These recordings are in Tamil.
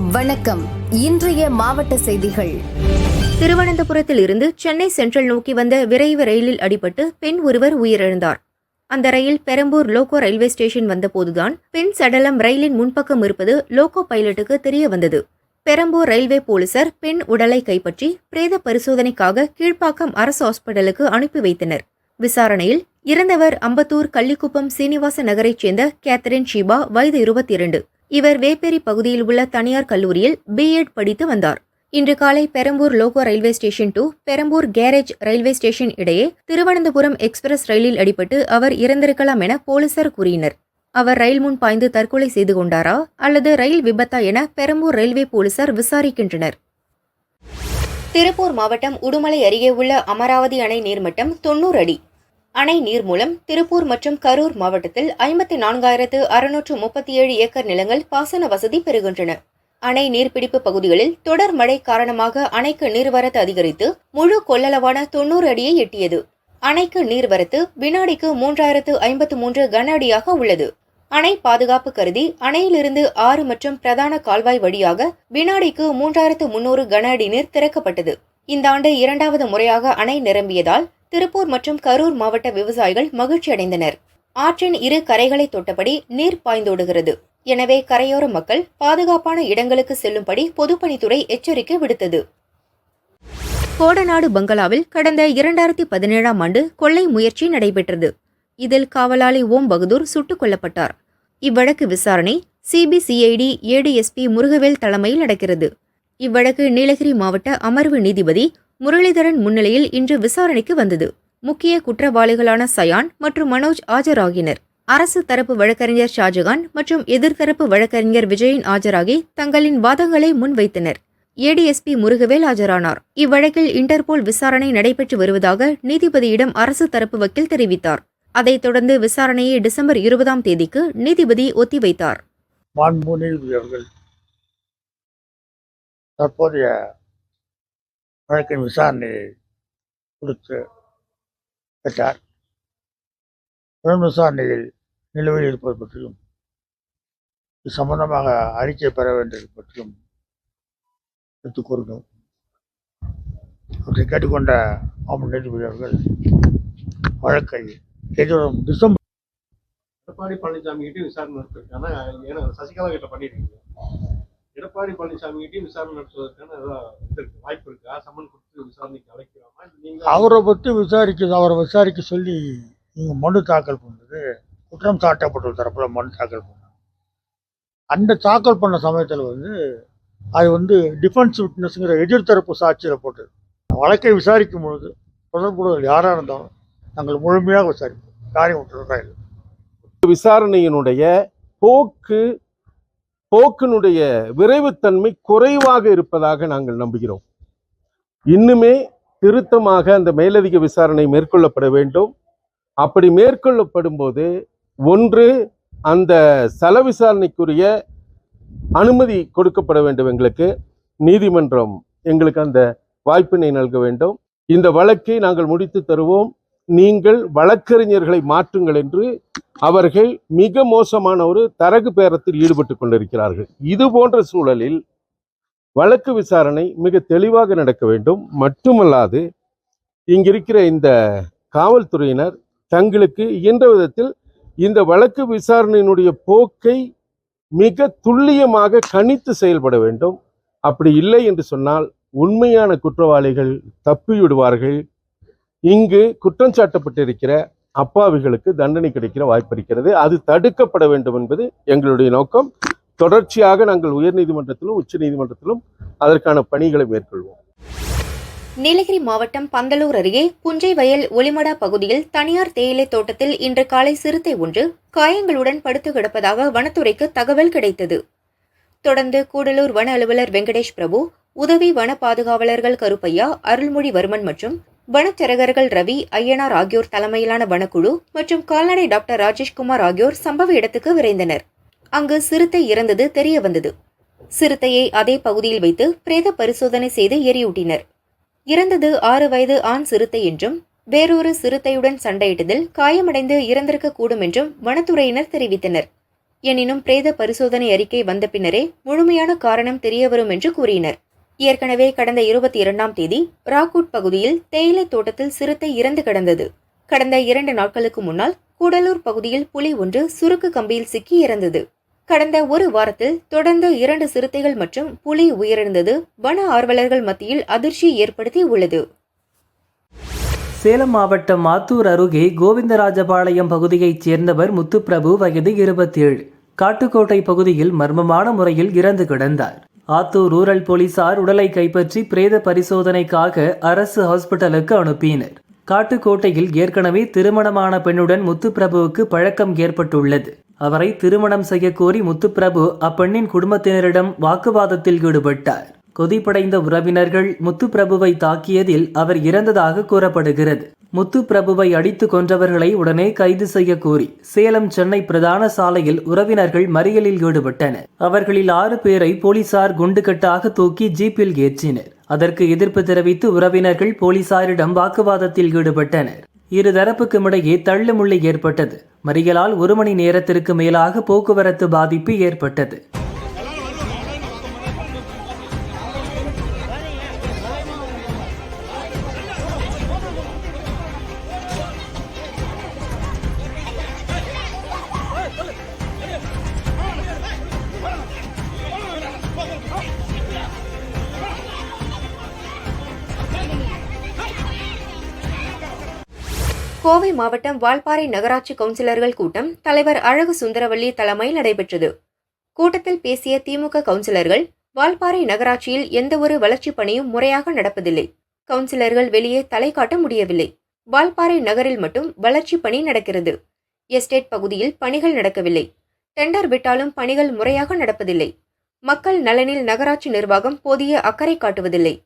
வணக்கம். இன்றைய மாவட்ட செய்திகள். திருவனந்தபுரத்தில் இருந்து சென்னை சென்ட்ரல் நோக்கி வந்த விரைவு ரயிலில் அடிபட்டு பெண் ஒருவர் உயிரிழந்தார். அந்த ரயில் பெரம்பூர் லோகோ ரயில்வே ஸ்டேஷன் வந்தபோதுதான் பெண் சடலம் ரயிலின் முன்பக்கம் இருப்பது லோகோ பைலட்டுக்கு தெரிய வந்தது. பெரம்பூர் ரயில்வே போலீசார் பெண் உடலை கைப்பற்றி பிரேத பரிசோதனைக்காக கீழ்ப்பாக்கம் அரசு ஹாஸ்பிட்டலுக்கு அனுப்பி வைத்தனர். விசாரணையில் இறந்தவர் அம்பத்தூர் கள்ளிக்குப்பம் சீனிவாச நகரைச் சேர்ந்த கேத்தரின் ஷீபா, வயது 22. இவர் வேப்பேரி பகுதியில் உள்ள தனியார் கல்லூரியில் B.Ed படித்து வந்தார். இன்று காலை Perambur loco railway station to Perambur carriage railway station இடையே திருவனந்தபுரம் எக்ஸ்பிரஸ் ரயிலில் அடிபட்டு அவர் இறந்திருக்கலாம் என போலீசார் கூறினர். அவர் ரயில் முன் பாய்ந்து தற்கொலை செய்து கொண்டாரா அல்லது ரயில் விபத்தா என பெரம்பூர் ரயில்வே போலீசார் விசாரிக்கின்றனர். திருப்பூர் மாவட்டம் உடுமலை அருகே உள்ள அமராவதி அணை நீர்மட்டம் 90 அடி. அணை நீர் மூலம் திருப்பூர் மற்றும் கரூர் மாவட்டத்தில் 54,637 ஏக்கர் நிலங்கள் பாசன வசதி பெறுகின்றன. அணை நீர்பிடிப்பு பகுதிகளில் தொடர் மழை காரணமாக அணைக்கு நீர்வரத்து அதிகரித்து முழு கொள்ளளவான 90 அடியை எட்டியது. அணைக்கு நீர்வரத்து வினாடிக்கு 3053 கன அடியாக உள்ளது. அணை பாதுகாப்பு கருதி அணையிலிருந்து 6 மற்றும் பிரதான கால்வாய் வழியாக வினாடிக்கு 3300 கன அடி நீர் திறக்கப்பட்டது. இந்த ஆண்டு 2வது முறையாக அணை நிரம்பியதால் திருப்பூர் மற்றும் கரூர் மாவட்ட விவசாயிகள் மகிழ்ச்சி அடைந்தனர். ஆற்றின் இரு கரைகளை தொட்டபடி நீர் பாய்ந்தோடுகிறது. எனவே கரையோர மக்கள் பாதுகாப்பான இடங்களுக்கு செல்லும்படி பொதுப்பணித்துறை எச்சரிக்கை விடுத்தது. கோடநாடு பங்களாவில் கடந்த 2017ஆம் ஆண்டு கொள்ளை முயற்சி நடைபெற்றது. இதில் காவலாளி ஓம் பகதூர் சுட்டுக் கொல்லப்பட்டார். இவ்வழக்கு விசாரணை CBCID ADSP முருகவேல் தலைமையில் நடக்கிறது. இவ்வழக்கு நீலகிரி மாவட்ட அமர்வு நீதிபதி முரளிதரன் முன்னிலையில் இன்று விசாரணைக்கு வந்தது. முக்கிய குற்றவாளிகளான சயான் மற்றும் மனோஜ் ஆஜராகினர். அரசு தரப்பு வழக்கறிஞர் ஷாஜகான் மற்றும் எதிர்த்தரப்பு வழக்கறிஞர் விஜயன் ஆஜராகி தங்களின் வாதங்களை முன்வைத்தனர். ADSP முருகவேல் ஆஜரானார். இவ்வழக்கில் இன்டர்போல் விசாரணை நடைபெற்று வருவதாக நீதிபதியிடம் அரசு தரப்பு வக்கீல் தெரிவித்தார். அதைத் தொடர்ந்து விசாரணையை டிசம்பர் 20ஆம் தேதிக்கு நீதிபதி ஒத்திவைத்தார். தற்போதைய வழக்கின் விசாரணையை கொடுத்து பெற்றார். புலன் விசாரணையில் நிலுவையில் இருப்பது பற்றியும் இது சம்பந்தமாக அறிக்கை பெற வேண்டியது பற்றியும் எடுத்துக் கூறினோம். அவற்றை கேட்டுக்கொண்ட மாவட்ட நீதிபதி அவர்கள் வழக்கை எதிரும் டிசம்பர் எடப்பாடி பழனிசாமி கிட்டே விசாரணை நடத்திருக்காங்க. ஏன்னா சசிகலா கிட்ட பண்ணிருக்கீங்க. எடப்பாடி பழனிசாமி கிட்டே விசாரணை நடத்துவதற்கான வாய்ப்பு இருக்கா? சம்மன் கொடுத்து விசாரணைக்கு அழைக்கலாமா? அவரை விசாரிக்க சொல்லி நீங்க மனு தாக்கல் பண்ணது குற்றம் சாட்டப்பட்ட தரப்புல மனு தாக்கல் பண்ணாங்க. அந்த தாக்கல் பண்ண சமயத்தில் அது டிஃபென்ஸ் விட்னஸ்ங்கிற எதிர்த்தரப்பு சாட்சியில் போட்டது. வழக்கை விசாரிக்கும் பொழுது தொடர்புடைய யாராக இருந்தாலும் நாங்கள் முழுமையாக விசாரிப்போம். காரியம் விட்டுறதா இல்லை. விசாரணையினுடைய போக்கினுடைய விரைவுத்தன்மை குறைவாக இருப்பதாக நாங்கள் நம்புகிறோம். இன்னுமே திருத்தமாக அந்த மேலதிக விசாரணை மேற்கொள்ளப்பட வேண்டும். அப்படி மேற்கொள்ளப்படும் போது ஒன்று அந்த சல விசாரணைக்குரிய அனுமதி கொடுக்கப்பட வேண்டும். எங்களுக்கு நீதிமன்றம் எங்களுக்கு அந்த வாய்ப்பினை நல்க வேண்டும். இந்த வழக்கை நாங்கள் முடித்து தருவோம், நீங்கள் வழக்கறிஞர்களை மாற்றுங்கள் என்று அவர்கள் மிக மோசமான ஒரு தரகு பேரத்தில் ஈடுபட்டு கொண்டிருக்கிறார்கள். இது போன்ற சூழலில் வழக்கு விசாரணை மிக தெளிவாக நடக்க வேண்டும். மட்டுமல்லாது இங்கிருக்கிற இந்த காவல்துறையினர் தங்களுக்கு இயன்ற விதத்தில் இந்த வழக்கு விசாரணையினுடைய போக்கை மிக துல்லியமாக கணித்து செயல்பட வேண்டும். அப்படி இல்லை என்று சொன்னால் உண்மையான குற்றவாளிகள் தப்பிவிடுவார்கள். இங்கு குற்றம் சாட்டப்பட்டிருக்கிற அப்பாவிகளுக்கு தண்டனை கிடைக்கிற வாய்ப்பு இருக்கிறது. அது தடுக்கப்பட வேண்டும் என்பது எங்களுடைய நோக்கம். தொடர்ச்சியாக நாங்கள் உயர்நீதிமன்றத்திலும் உச்ச நீதிமன்றத்திலும் அதற்கான பணிகளை மேற்கொள்வோம். நீலகிரி மாவட்டம் பந்தலூர் அருகே புஞ்சை வயல் ஒலிமடா பகுதியில் தனியார் தேயிலை தோட்டத்தில் இன்று காலை சிறுத்தை ஒன்று காயங்களுடன் படுத்து கிடப்பதாக வனத்துறைக்கு தகவல் கிடைத்தது. தொடர்ந்து கூடலூர் வன அலுவலர் வெங்கடேஷ் பிரபு, உதவி வன பாதுகாவலர்கள் கருப்பையா, அருள்மொழிவர்மன் மற்றும் வனச்சரகர்கள் ரவி, ஐயனார் ஆகியோர் தலைமையிலான வனக்குழு மற்றும் கால்நடை டாக்டர் ராஜேஷ்குமார் ஆகியோர் சம்பவ இடத்துக்கு விரைந்தனர். அங்கு சிறுத்தை இறந்தது தெரிய வந்தது. சிறுத்தையை அதே பகுதியில் வைத்து பிரேத பரிசோதனை செய்து எரியூட்டினர். இறந்தது 6 வயது ஆண் சிறுத்தை என்றும் வேறொரு சிறுத்தையுடன் சண்டையிட்டதில் காயமடைந்து இறந்திருக்க கூடும் என்றும் வனத்துறையினர் தெரிவித்தனர். எனினும் பிரேத பரிசோதனை அறிக்கை வந்த பின்னரே முழுமையான காரணம் தெரியவரும் என்று கூறினர். ஏற்கனவே கடந்த 22ஆம் தேதி ராக்கூட் பகுதியில் தேயிலை தோட்டத்தில் சிறுத்தை இறந்து கிடந்தது. கடந்த 2 நாட்களுக்கு முன்னால் கூடலூர் பகுதியில் புலி ஒன்று சுருக்கு கம்பியில் சிக்கி இறந்தது. கடந்த ஒரு வாரத்தில் தொடர்ந்து 2 சிறுத்தைகள் மற்றும் புலி உயிரிழந்தது வன ஆர்வலர்கள் மத்தியில் அதிர்ச்சியை ஏற்படுத்தி உள்ளது. சேலம் மாவட்டம் ஆத்தூர் அருகே கோவிந்தராஜபாளையம் பகுதியைச் சேர்ந்தவர் முத்துப்பிரபு, வயது 27, காட்டுக்கோட்டை பகுதியில் மர்மமான முறையில் இறந்து கிடந்தார். ஆத்தூர் ரூரல் போலீசார் உடலை கைப்பற்றி பிரேத பரிசோதனைக்காக அரசு ஹாஸ்பிட்டலுக்கு அனுப்பினர். காட்டுக்கோட்டையில் ஏற்கனவே திருமணமான பெண்ணுடன் முத்துப்பிரபுவுக்கு பழக்கம் ஏற்பட்டுள்ளது. அவரை திருமணம் செய்ய கோரி முத்துப்பிரபு அப்பெண்ணின் குடும்பத்தினரிடம் வாக்குவாதத்தில் ஈடுபட்டார். கொதிப்படைந்த உறவினர்கள் முத்துப்பிரபுவை தாக்கியதில் அவர் இறந்ததாக கூறப்படுகிறது. முத்துப்பிரபுவை அடித்து கொன்றவர்களை உடனே கைது செய்ய கோரி சேலம் சென்னை பிரதான சாலையில் உறவினர்கள் மறியலில் ஈடுபட்டனர். அவர்களில் 6 பேரை போலீசார் குண்டுகட்டாக தூக்கி ஜீப்பில் ஏற்றினர். அதற்கு எதிர்ப்பு தெரிவித்து உறவினர்கள் போலீசாரிடம் வாக்குவாதத்தில் ஈடுபட்டனர். இருதரப்புக்கும் இடையே தள்ளுமுள்ளு ஏற்பட்டது. மறியலால் 1 மணி நேரத்திற்கு மேலாக போக்குவரத்து பாதிப்பு ஏற்பட்டது. கோவை மாவட்டம் வால்பாறை நகராட்சி கவுன்சிலர்கள் கூட்டம் தலைவர் அழகு சுந்தரவல்லி தலைமையில் நடைபெற்றது. கூட்டத்தில் பேசிய திமுக கவுன்சிலர்கள், வால்பாறை நகராட்சியில் எந்தவொரு வளர்ச்சிப் பணியும் முறையாக நடப்பதில்லை. கவுன்சிலர்கள் வெளியே தலை காட்ட முடியவில்லை. வால்பாறை நகரில் மட்டும் வளர்ச்சிப் பணி நடக்கிறது. எஸ்டேட் பகுதியில் பணிகள் நடக்கவில்லை. டெண்டர் விட்டாலும் பணிகள் முறையாக நடப்பதில்லை. மக்கள் நலனில் நகராட்சி நிர்வாகம் போதிய அக்கறை காட்டுவதில்லை.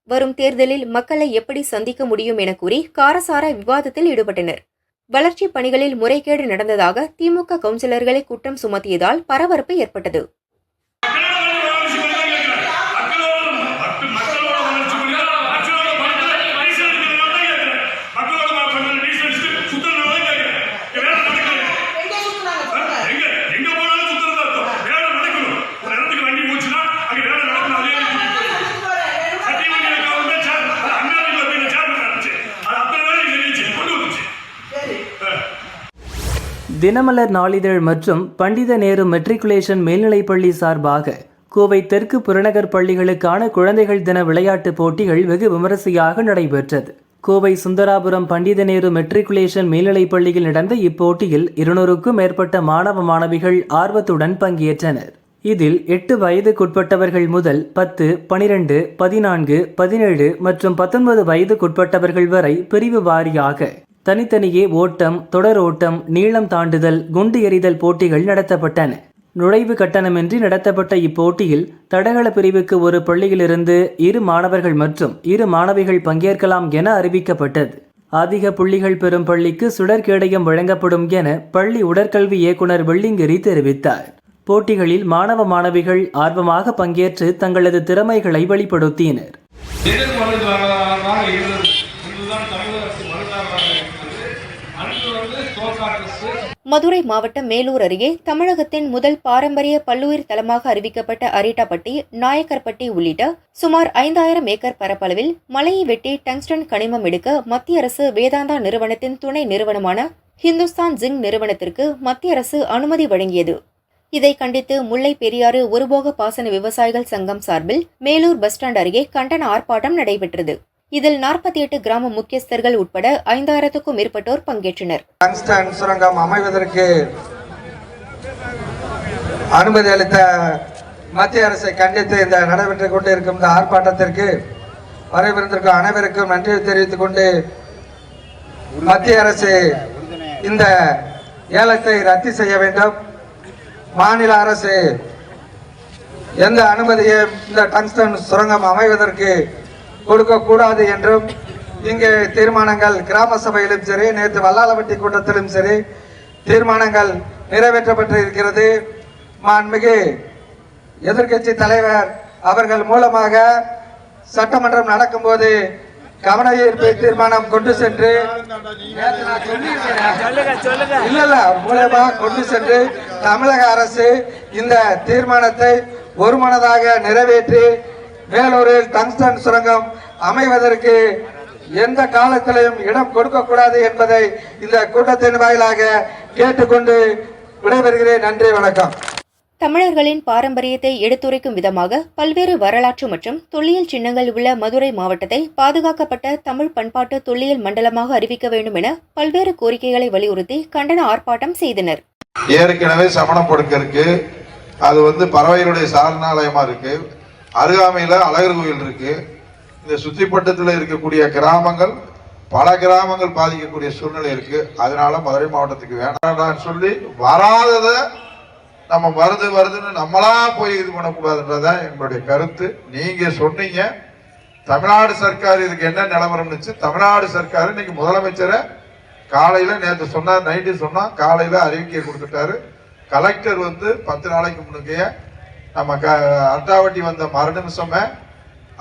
வரும் தேர்தலில் மக்களை எப்படி சந்திக்க முடியும் என கூறி காரசார விவாதத்தில் ஈடுபட்டனர். வளர்ச்சிப் பணிகளில் முறைகேடு நடந்ததாக திமுக கவுன்சிலர்களை குற்றம் சுமத்தியதால் பரபரப்பு ஏற்பட்டது. தினமலர் நாளிதழ் மற்றும் பண்டித நேரு மெட்ரிகுலேஷன் மேல்நிலைப்பள்ளி சார்பாக கோவை தெற்கு புறநகர் பள்ளிகளுக்கான குழந்தைகள் தின விளையாட்டுப் போட்டிகள் வெகு விமரிசையாக நடைபெற்றது. கோவை சுந்தராபுரம் பண்டித நேரு மெட்ரிகுலேஷன் மேல்நிலைப்பள்ளியில் நடந்த இப்போட்டியில் 200க்கும் மேற்பட்ட மாணவ மாணவிகள் ஆர்வத்துடன் பங்கேற்றனர். இதில் 8 வயதுக்குட்பட்டவர்கள் முதல் 10, 12, 14, 17 மற்றும் 19 வயதுக்குட்பட்டவர்கள் வரை பிரிவு வாரியாக தனித்தனியே ஓட்டம், தொடர் ஓட்டம், நீளம் தாண்டுதல், குண்டு எறிதல் போட்டிகள் நடத்தப்பட்டன. நுழைவு கட்டணமின்றி நடத்தப்பட்ட இப்போட்டியில் தடகள பிரிவுக்கு ஒரு பள்ளியிலிருந்து 2 மாணவர்கள் மற்றும் 2 மாணவிகள் பங்கேற்கலாம் என அறிவிக்கப்பட்டது. அதிக புள்ளிகள் பெறும் பள்ளிக்கு சுடற்கேடயம் வழங்கப்படும் என பள்ளி உடற்கல்வி இயக்குனர் வெள்ளிங்கிரி தெரிவித்தார். போட்டிகளில் மாணவ மாணவிகள் ஆர்வமாக பங்கேற்று தங்களது திறமைகளை வெளிப்படுத்தினர். மதுரை மாவட்டம் மேலூர் அருகே தமிழகத்தின் முதல் பாரம்பரிய பல்லுயிர் தலமாக அறிவிக்கப்பட்ட அரிட்டாப்பட்டி, நாயக்கர்பட்டி உள்ளிட்ட சுமார் 5000 ஏக்கர் பரப்பளவில் மலையை வெட்டி டங்ஸ்டன் கனிமம் எடுக்க மத்திய அரசு வேதாந்தா நிறுவனத்தின் துணை நிறுவனமான ஹிந்துஸ்தான் ஜிங்க் நிறுவனத்திற்கு மத்திய அரசு அனுமதி வழங்கியது. இதை கண்டித்து முல்லை பெரியாறு ஒருபோக பாசன விவசாயிகள் சங்கம் சார்பில் மேலூர் பஸ் ஸ்டாண்ட் அருகே கண்டன ஆர்ப்பாட்டம் நடைபெற்றது. இதில் 48 கிராம முக்கியஸ்தர்கள் உட்பட 5000க்கும் மேற்பட்டோர் பங்கேற்றனர். டங்ஸ்டன் சுரங்கம் அமைவதற்கு அனுமதி அளித்த மத்திய அரசை கண்டித்து இந்த நடைபெற்றுக் கொண்டிருக்கும் இந்த ஆர்ப்பாட்டத்திற்கு வரவிருந்திருக்கும் அனைவருக்கும் நன்றி தெரிவித்துக் கொண்டு, மத்திய அரசு இந்த ஏலத்தை ரத்து செய்ய வேண்டும். மாநில அரசு எந்த அனுமதியும் இந்த டங்ஸ்டன் சுரங்கம் அமைவதற்கு கொடுக்கக்கூடாது என்றும் இங்கு தீர்மானங்கள் கிராம சபையிலும் சரி, நேற்று வல்லாளவட்டி கூட்டத்திலும் சரி தீர்மானங்கள் நிறைவேற்றப்பட்டு இருக்கிறது. மாண்புமிகு எதிர்கட்சி தலைவர் அவர்கள் மூலமாக சட்டமன்றம் நடக்கும்போது கவன ஈர்ப்பு தீர்மானம் கொண்டு சென்று இல்ல மூலமா கொண்டு சென்று தமிழக அரசு இந்த தீர்மானத்தை ஒருமனதாக நிறைவேற்றி வேலூரில் டங்ஸ்டன் சுரங்கம் அமைவதற்கு எந்த காலத்திலையும் இடம் கொடுக்கக்கூடாது என்பதை இந்த கூட்டத்தின் வாயிலாக கேட்டுக்கொண்டு விடைபெறுகிறேன். நன்றி, வணக்கம். தமிழர்களின் பாரம்பரியத்தை எடுத்துரைக்கும் விதமாக பல்வேறு வரலாற்று மற்றும் தொல்லியல் சின்னங்கள் உள்ள மதுரை மாவட்டத்தை பாதுகாக்கப்பட்ட தமிழ் பண்பாட்டு தொல்லியல் மண்டலமாக அறிவிக்க வேண்டும் என பல்வேறு கோரிக்கைகளை வலியுறுத்தி கண்டன ஆர்ப்பாட்டம் செய்தனர். ஏற்கனவே சமணம் படுக்க இருக்கு, அது பறவைகளுடைய சரணாலயமா இருக்கு, அருகாமையில அழகர் கோயில் இருக்கு. இந்த சுத்திப்பட்டத்தில் இருக்கக்கூடிய கிராமங்கள் பல கிராமங்கள் பாதிக்கக்கூடிய சூழ்நிலை இருக்கு. அதனால மதுரை மாவட்டத்துக்கு வேண்டாம்னு சொல்லி வராதத நம்ம வருதுன்னு நம்மளா போய் இது பண்ணக்கூடாதுன்றதான் எங்களுடைய கருத்து. நீங்க சொன்னீங்க தமிழ்நாடு சர்க்கார் இதுக்கு என்ன நிலவரம்னுச்சு. தமிழ்நாடு சர்க்கார் இன்னைக்கு முதலமைச்சரை காலையில நேற்று சொன்னார், நைட்டு சொன்னா, காலையில அறிவிக்கை கொடுத்துட்டாரு. கலெக்டர் 10 நாளைக்கு முன்னுக்கே நம்ம அட்டாவட்டி வந்த மறுநிமிஷமே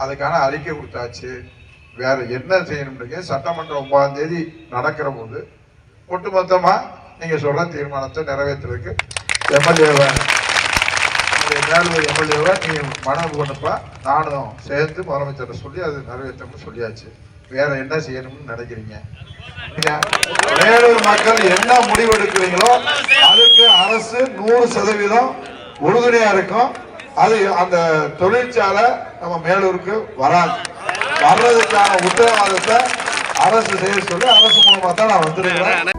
அதுக்கான அறிக்கை கொடுத்தாச்சு. வேற என்ன செய்யணும்? சட்டமன்றம் 9ஆம் தேதி நடக்கிற போது ஒட்டுமொத்தமா நீங்க சொல்ற தீர்மானத்தை நிறைவேற்றுறதுக்கு எம்எல்ஏவை நீ மனு கொண்டுப்பா, நானும் சேர்ந்து முதலமைச்சரை சொல்லி அது நிறைவேற்றணும்னு சொல்லியாச்சு. வேற என்ன செய்யணும்னு நினைக்கிறீங்க? வேலூர் மக்கள் என்ன முடிவு எடுக்கிறீங்களோ அதுக்கு அரசு 100% உறுதுணையா இருக்கும். அது அந்த தொழிற்சாலை நம்ம மேலூருக்கு வராது. வர்றதுக்கான உத்தரவாதத்தை அரசு செய்ய சொல்லி அரசு மூலமா தான் நான் வந்திருக்கிறேன்.